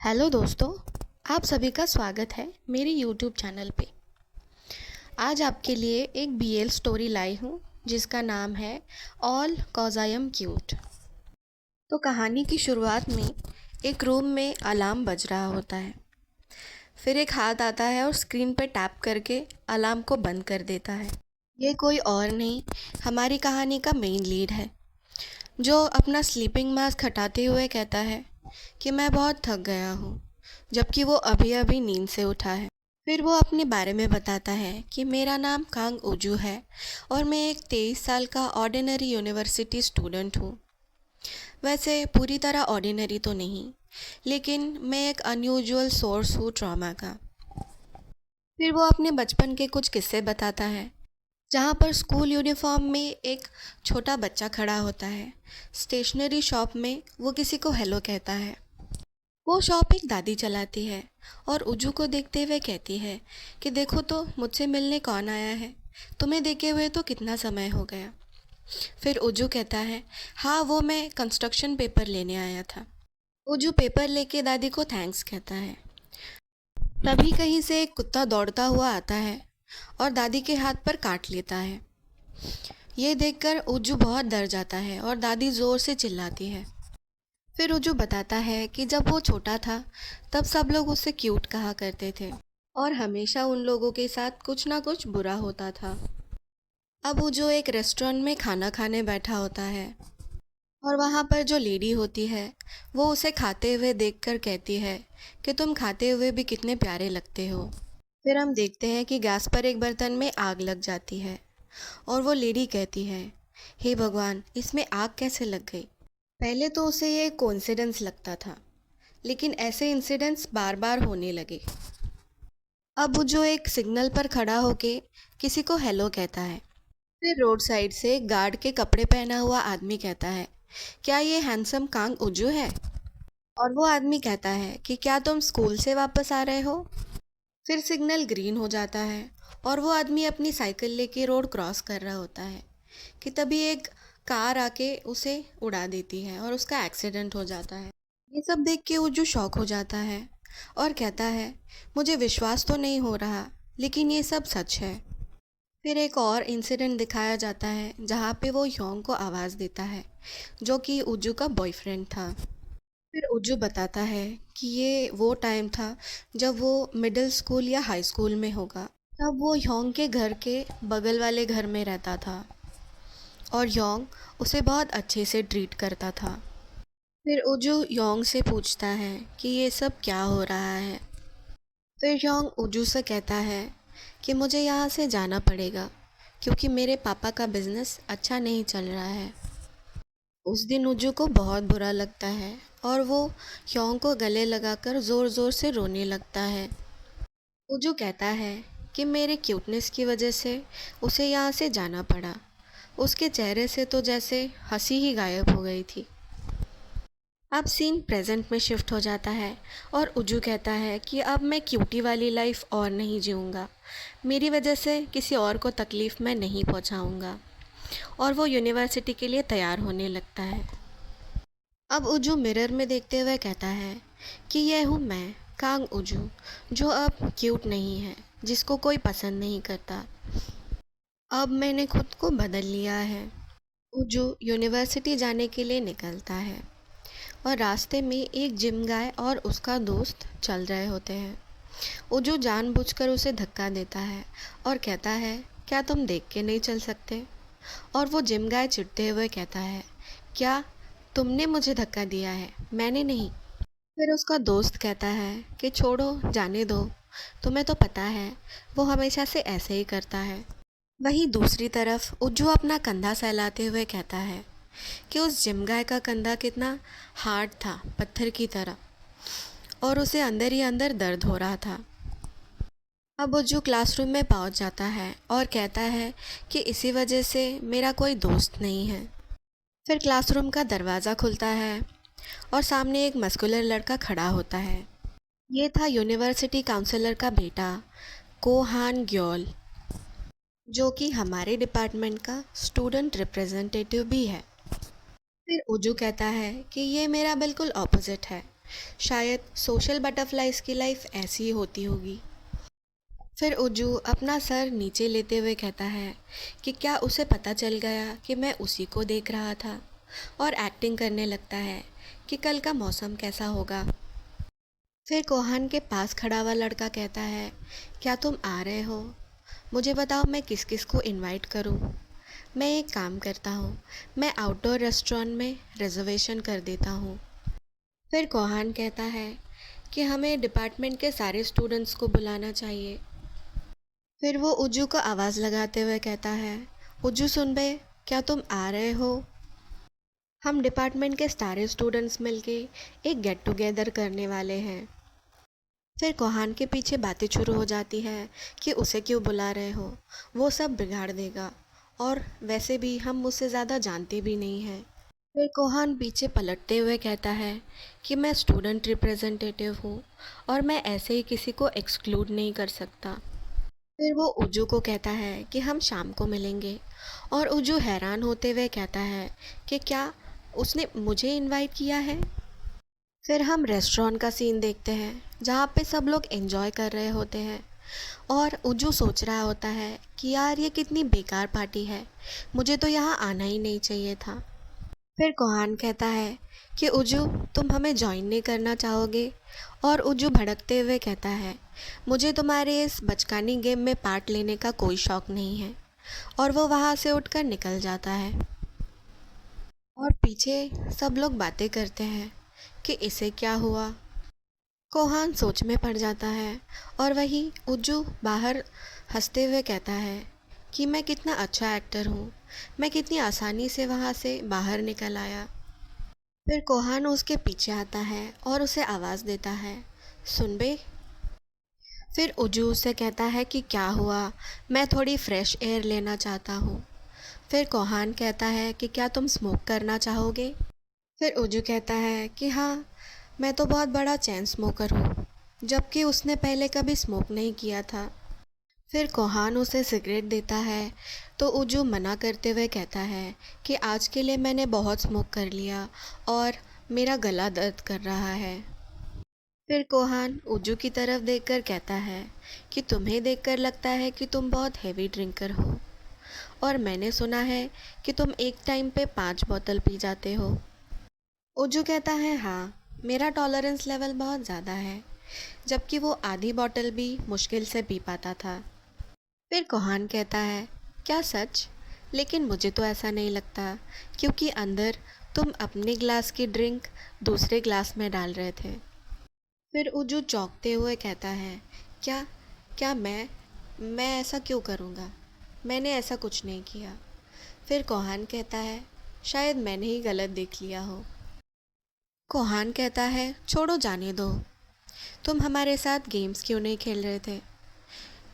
Hello दोस्तों, आप सभी का स्वागत है मेरे यूट्यूब चैनल पे। आज आपके लिए एक बीएल स्टोरी लाई हूँ जिसका नाम है all cause I am cute. तो कहानी की शुरुआत में एक रूम में अलार्म बज रहा होता है। फिर एक हाथ आता है और स्क्रीन पे टैप करके अलार्म को बंद कर देता है। ये कोई और नहीं, हमारी कहानी का मेन लीड है, जो अपना स्लीपिंग मास्क हटाते हुए कहता है कि मैं बहुत थक गया हूँ, जबकि वो अभी अभी नींद से उठा है। फिर वो अपने बारे में बताता है कि मेरा नाम कांग उजू है और मैं एक 23 साल का ऑर्डिनरी यूनिवर्सिटी स्टूडेंट हूँ। वैसे पूरी तरह ऑर्डिनरी तो नहीं, लेकिन मैं एक अनयूजुअल सोर्स हूँ ट्रॉमा का। फिर वो अपने बचपन के कुछ किस्से बताता है, जहाँ पर स्कूल यूनिफॉर्म में एक छोटा बच्चा खड़ा होता है। स्टेशनरी शॉप में वो किसी को हेलो कहता है। वो शॉप एक दादी चलाती है और उजू को देखते हुए कहती है कि देखो तो मुझसे मिलने कौन आया है, तुम्हें देखे हुए तो कितना समय हो गया। फिर उजू कहता है, हाँ वो मैं कंस्ट्रक्शन पेपर लेने आया था। उजू पेपर लेके दादी को थैंक्स कहता है। तभी कहीं से एक कुत्ता दौड़ता हुआ आता है और दादी के हाथ पर काट लेता है। ये देखकर उज्जू बहुत डर जाता है और दादी ज़ोर से चिल्लाती है। फिर उज्जू बताता है कि जब वो छोटा था तब सब लोग उसे क्यूट कहा करते थे और हमेशा उन लोगों के साथ कुछ ना कुछ बुरा होता था। अब उज्जू एक रेस्टोरेंट में खाना खाने बैठा होता है और वहाँ पर जो लेडी होती है वो उसे खाते हुए देखकर कहती है कि तुम खाते हुए भी कितने प्यारे लगते हो। फिर हम देखते हैं कि गैस पर एक बर्तन में आग लग जाती है और वो लेडी कहती है, हे भगवान, इसमें आग कैसे लग गई। पहले तो उसे ये कोइंसिडेंस लगता था, लेकिन ऐसे इंसिडेंट्स बार बार होने लगे। अब वो जो एक सिग्नल पर खड़ा होके किसी को हेलो कहता है। फिर रोड साइड से गार्ड के कपड़े पहना हुआ आदमी कहता है, क्या ये हैंडसम कांग उजू है। और वो आदमी कहता है कि क्या तुम स्कूल से वापस आ रहे हो। फिर सिग्नल ग्रीन हो जाता है और वो आदमी अपनी साइकिल लेके रोड क्रॉस कर रहा होता है कि तभी एक कार आके उसे उड़ा देती है और उसका एक्सीडेंट हो जाता है। ये सब देख के उज्जू शॉक हो जाता है और कहता है, मुझे विश्वास तो नहीं हो रहा, लेकिन ये सब सच है। फिर एक और इंसिडेंट दिखाया जाता है जहाँ पे वो योंग को आवाज़ देता है, जो कि उज्जू का बॉयफ्रेंड था। फिर उज्जू बताता है कि ये वो टाइम था जब वो मिडिल स्कूल या हाई स्कूल में होगा। तब वो योंग के घर के बगल वाले घर में रहता था और योंग उसे बहुत अच्छे से ट्रीट करता था। फिर उज्जू योंग से पूछता है कि ये सब क्या हो रहा है। फिर योंग उज्जू से कहता है कि मुझे यहाँ से जाना पड़ेगा क्योंकि मेरे पापा का बिज़नेस अच्छा नहीं चल रहा है। उस दिन उज्जू को बहुत बुरा लगता है और वो योंग को गले लगाकर ज़ोर ज़ोर से रोने लगता है। उज्जू कहता है कि मेरे क्यूटनेस की वजह से उसे यहाँ से जाना पड़ा। उसके चेहरे से तो जैसे हंसी ही गायब हो गई थी। अब सीन प्रेजेंट में शिफ्ट हो जाता है और उज्जू कहता है कि अब मैं क्यूटी वाली लाइफ और नहीं जीऊँगा। मेरी वजह से किसी और को तकलीफ़ मैं नहीं पहुँचाऊँगा। और वो यूनिवर्सिटी के लिए तैयार होने लगता है। अब उज्जू मिरर में देखते हुए कहता है कि यह हूँ मैं, कांग उज्जू, जो अब क्यूट नहीं है, जिसको कोई पसंद नहीं करता। अब मैंने खुद को बदल लिया है। उज्जू यूनिवर्सिटी जाने के लिए निकलता है और रास्ते में एक जिम गाय और उसका दोस्त चल रहे होते हैं। उज्जू जानबूझकर उसे धक्का देता है और कहता है, क्या तुम देख के नहीं चल सकते। और वो जिम गाय चिढ़ते हुए कहता है, क्या तुमने मुझे धक्का दिया है, मैंने नहीं। फिर उसका दोस्त कहता है कि छोड़ो, जाने दो, तुम्हें तो पता है वो हमेशा से ऐसे ही करता है। वहीं दूसरी तरफ उज्जू अपना कंधा सहलाते हुए कहता है कि उस जिम गाय का कंधा कितना हार्ड था, पत्थर की तरह, और उसे अंदर ही अंदर दर्द हो रहा था। अब उज्जू क्लासरूम में पहुंच जाता है और कहता है कि इसी वजह से मेरा कोई दोस्त नहीं है। फिर क्लासरूम का दरवाज़ा खुलता है और सामने एक मस्कुलर लड़का खड़ा होता है। ये था यूनिवर्सिटी काउंसलर का बेटा, को हान ग्योल, जो कि हमारे डिपार्टमेंट का स्टूडेंट रिप्रेजेंटेटिव भी है। फिर उज्जू कहता है कि ये मेरा बिल्कुल ऑपोजिट है, शायद सोशल बटरफ्लाइज की लाइफ ऐसी ही होती होगी। फिर उज्जू अपना सर नीचे लेते हुए कहता है कि क्या उसे पता चल गया कि मैं उसी को देख रहा था, और एक्टिंग करने लगता है कि कल का मौसम कैसा होगा। फिर कोहान के पास खड़ा हुआ लड़का कहता है, क्या तुम आ रहे हो? मुझे बताओ मैं किस किस को इनवाइट करूं। मैं एक काम करता हूँ, मैं आउटडोर रेस्टोरेंट में रिजर्वेशन कर देता हूँ। फिर कोहान कहता है कि हमें डिपार्टमेंट के सारे स्टूडेंट्स को बुलाना चाहिए। फिर वो उज्जू को आवाज़ लगाते हुए कहता है, उज्जू सुन बे, क्या तुम आ रहे हो? हम डिपार्टमेंट के सारे स्टूडेंट्स मिलके एक गेट टुगेदर करने वाले हैं। फिर कोहान के पीछे बातें शुरू हो जाती है कि उसे क्यों बुला रहे हो, वो सब बिगाड़ देगा, और वैसे भी हम मुझसे ज़्यादा जानते भी नहीं हैं। फिर कोहान पीछे पलटते हुए कहता है कि मैं स्टूडेंट रिप्रेजेंटेटिव हूँ और मैं ऐसे ही किसी को एक्सक्लूड नहीं कर सकता। फिर वो उज्जू को कहता है कि हम शाम को मिलेंगे, और उज्जू हैरान होते हुए कहता है कि क्या उसने मुझे इनवाइट किया है। फिर हम रेस्टोरेंट का सीन देखते हैं जहाँ पे सब लोग एंजॉय कर रहे होते हैं, और उज्जू सोच रहा होता है कि यार ये कितनी बेकार पार्टी है, मुझे तो यहाँ आना ही नहीं चाहिए था। फिर कोहान कहता है कि उज्जू तुम हमें ज्वाइन नहीं करना चाहोगे, और उज्जू भड़कते हुए कहता है, मुझे तुम्हारे इस बचकानी गेम में पार्ट लेने का कोई शौक़ नहीं है, और वो वहाँ से उठकर निकल जाता है। और पीछे सब लोग बातें करते हैं कि इसे क्या हुआ। कोहान सोच में पड़ जाता है, और वहीं उज्जू बाहर हंसते हुए कहता है कि मैं कितना अच्छा एक्टर हूँ, मैं कितनी आसानी से वहाँ से बाहर निकल आया। फिर कोहान उसके पीछे आता है और उसे आवाज़ देता है, सुन बे। फिर उज्जू उससे कहता है कि क्या हुआ, मैं थोड़ी फ्रेश एयर लेना चाहता हूँ। फिर कोहान कहता है कि क्या तुम स्मोक करना चाहोगे? फिर उज्जू कहता है कि हाँ, मैं तो बहुत बड़ा चैन स्मोकर हूँ, जबकि उसने पहले कभी स्मोक नहीं किया था। फिर कोहान उसे सिगरेट देता है, तो उज्जू मना करते हुए कहता है कि आज के लिए मैंने बहुत स्मोक कर लिया और मेरा गला दर्द कर रहा है। फिर कोहान उज्जू की तरफ देखकर कहता है कि तुम्हें देखकर लगता है कि तुम बहुत हैवी ड्रिंकर हो, और मैंने सुना है कि तुम एक टाइम पे 5 बोतल पी जाते हो। उज्जू कहता है हाँ, मेरा टॉलरेंस लेवल बहुत ज़्यादा है, जबकि वो आधी बोतल भी मुश्किल से पी पाता था। फिर कोहान कहता है, क्या सच? लेकिन मुझे तो ऐसा नहीं लगता, क्योंकि अंदर तुम अपने ग्लास की ड्रिंक दूसरे ग्लास में डाल रहे थे। फिर उज्जू चौंकते हुए कहता है, क्या क्या मैं ऐसा क्यों करूँगा? मैंने ऐसा कुछ नहीं किया। फिर कोहान कहता है, शायद मैंने ही गलत देख लिया हो। कोहान कहता है, छोड़ो जाने दो, तुम हमारे साथ गेम्स क्यों नहीं खेल रहे थे?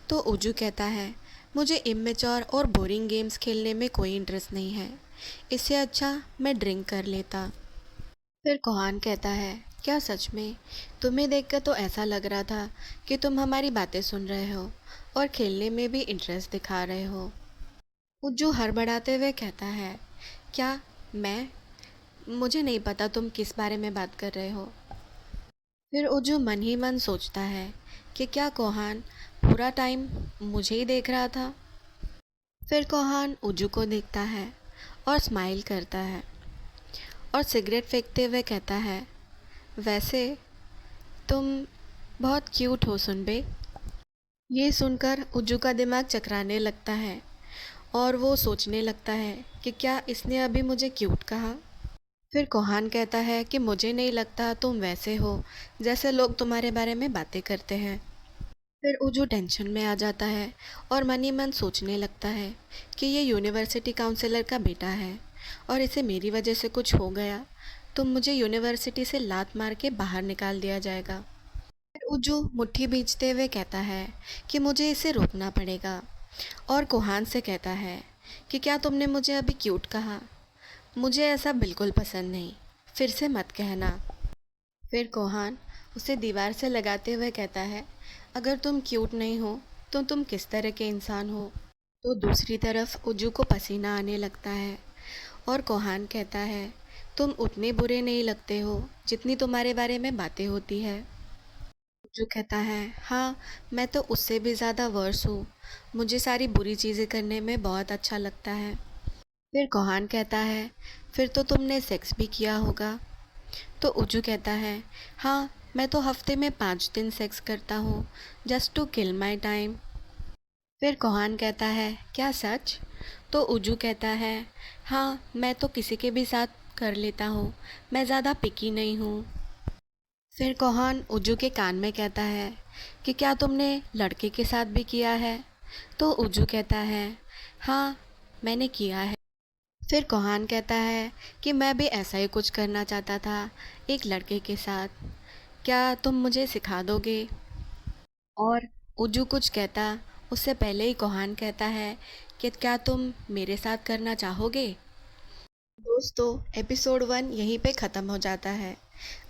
तो उज्जू कहता है, मुझे इमेच्योर और बोरिंग गेम्स खेलने में कोई इंटरेस्ट नहीं है, इससे अच्छा मैं ड्रिंक कर लेता। फिर कोहान कहता है, क्या सच में? तुम्हें देखकर तो ऐसा लग रहा था कि तुम हमारी बातें सुन रहे हो और खेलने में भी इंटरेस्ट दिखा रहे हो। उज्जू हड़बड़ाते हुए कहता है, क्या मैं? मुझे नहीं पता तुम किस बारे में बात कर रहे हो। फिर उज्जू मन ही मन सोचता है कि क्या कोहान पूरा टाइम मुझे ही देख रहा था। फिर कोहान उज्जू को देखता है और स्माइल करता है, और सिगरेट फेंकते हुए कहता है, वैसे तुम बहुत क्यूट हो सुनबे। ये सुनकर उज्जू का दिमाग चकराने लगता है, और वो सोचने लगता है कि क्या इसने अभी मुझे क्यूट कहा। फिर कोहान कहता है कि मुझे नहीं लगता तुम वैसे हो जैसे लोग तुम्हारे बारे में बातें करते हैं। फिर उज्जू टेंशन में आ जाता है और मन ही मन सोचने लगता है कि ये यूनिवर्सिटी काउंसलर का बेटा है, और इसे मेरी वजह से कुछ हो गया तो मुझे यूनिवर्सिटी से लात मार के बाहर निकाल दिया जाएगा। फिर उज्जू मुट्ठी भींचते हुए कहता है कि मुझे इसे रोकना पड़ेगा, और कोहान से कहता है कि क्या तुमने मुझे अभी क्यूट कहा? मुझे ऐसा बिल्कुल पसंद नहीं, फिर से मत कहना। फिर कोहान उसे दीवार से लगाते हुए कहता है, अगर तुम क्यूट नहीं हो तो तुम किस तरह के इंसान हो? तो दूसरी तरफ उज्जू को पसीना आने लगता है, और कोहान कहता है तुम उतने बुरे नहीं लगते हो जितनी तुम्हारे बारे में बातें होती है। जो कहता है, हाँ, मैं तो उससे भी ज़्यादा वर्स हूँ। मुझे सारी बुरी चीज़ें करने में बहुत अच्छा लगता है। फिर कोहान कहता है, फिर तो तुमने सेक्स भी किया होगा। तो उजू कहता है, हाँ, मैं तो हफ्ते में 5 दिन सेक्स करता हूँ, just to kill my time. फिर कोहान कहता है, क्या सच? तो उजू कहता है, हाँ, मैं तो किसी के भी साथ कर लेता हूँ, मैं ज़्यादा पिकी नहीं हूँ। फिर कोहान उजू के कान में कहता है कि क्या तुमने लड़के के साथ भी किया है? तो उजू कहता है, हाँ, मैंने किया है। फिर कोहान कहता है कि मैं भी ऐसा ही कुछ करना चाहता था एक लड़के के साथ, क्या तुम मुझे सिखा दोगे? और उजू कुछ कहता उससे पहले ही कोहान कहता है कि क्या तुम मेरे साथ करना चाहोगे? दोस्तों, एपिसोड 1 यहीं पे ख़त्म हो जाता है।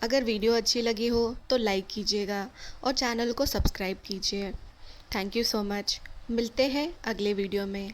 अगर वीडियो अच्छी लगी हो तो लाइक कीजिएगा और चैनल को सब्सक्राइब कीजिए। Thank you so much. मिलते हैं अगले वीडियो में।